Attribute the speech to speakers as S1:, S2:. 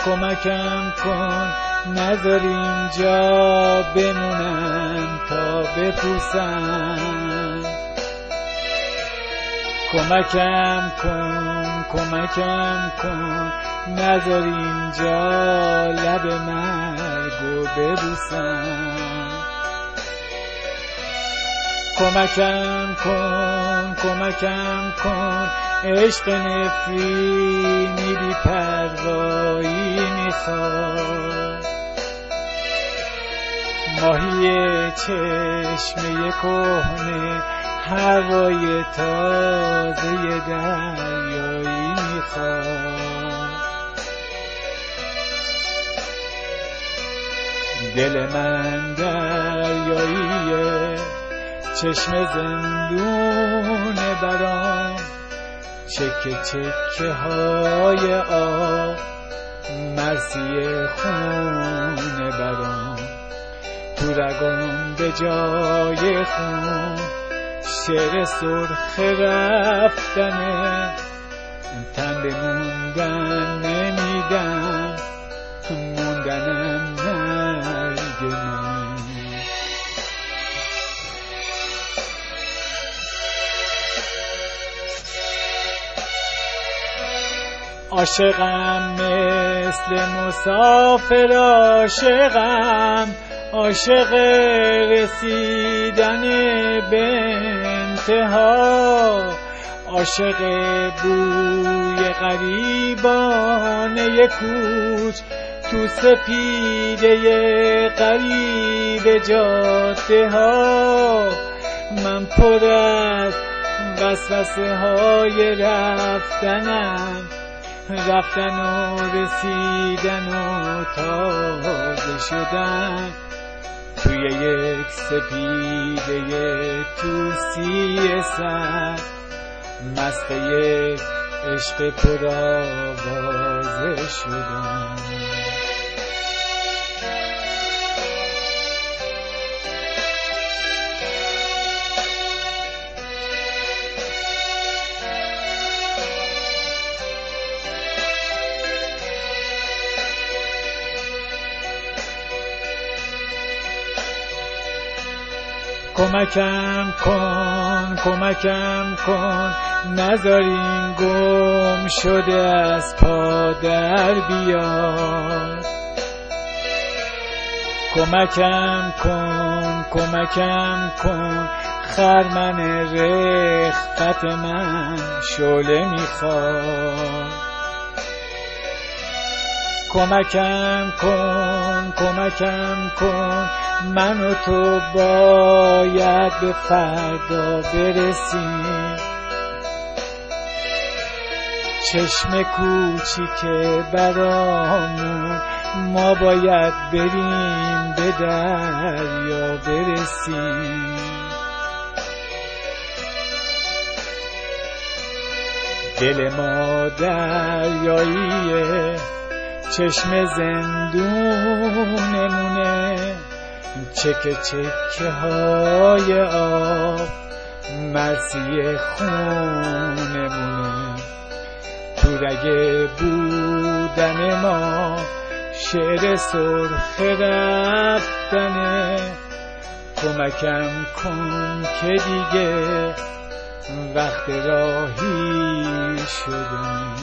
S1: کمکم کن نذار اینجا بمونم تا بپوسم. کمکم کن نذار اینجا لب مرگو ببوسم. کمکم کن عشق نفرینی بی پروایی میخواد. ماهی چشمه کهنه هوای تازه دریایی میخواد. دل من دریاییه، چشم زندون برام، چکه های آب مرسی خون برام. تو رگم به جای خون شعر سرخ رفتنه، تن به موندن نمیدم، موندنم مرگ منه. عاشقم مثل مسافر، عاشق رسیدن به انتها، عاشق بوی غریبانه کوچ تو سپیده غریب جاده ها. من پر از وسوسه های رفتن و رسیدن و تازه شدن، توی یک سپیده توسی سر، مست یک عشق پرآوازه شدن. کمکم کن نذار این گم شده از پا در بیاد. کمکم کن خرمن رخت من شعله میخواد. کمکم کن من و تو باید به فردا برسیم. چشم کوچیک برامون، ما باید بریم به دریا برسیم. دل ما دریاییه، چشم زندونمونه، چکه های آب مرسی خونمونه. تو رگ بودن ما شعر سرخ رفتنه. کمکم کن که دیگه وقت راهی شدم.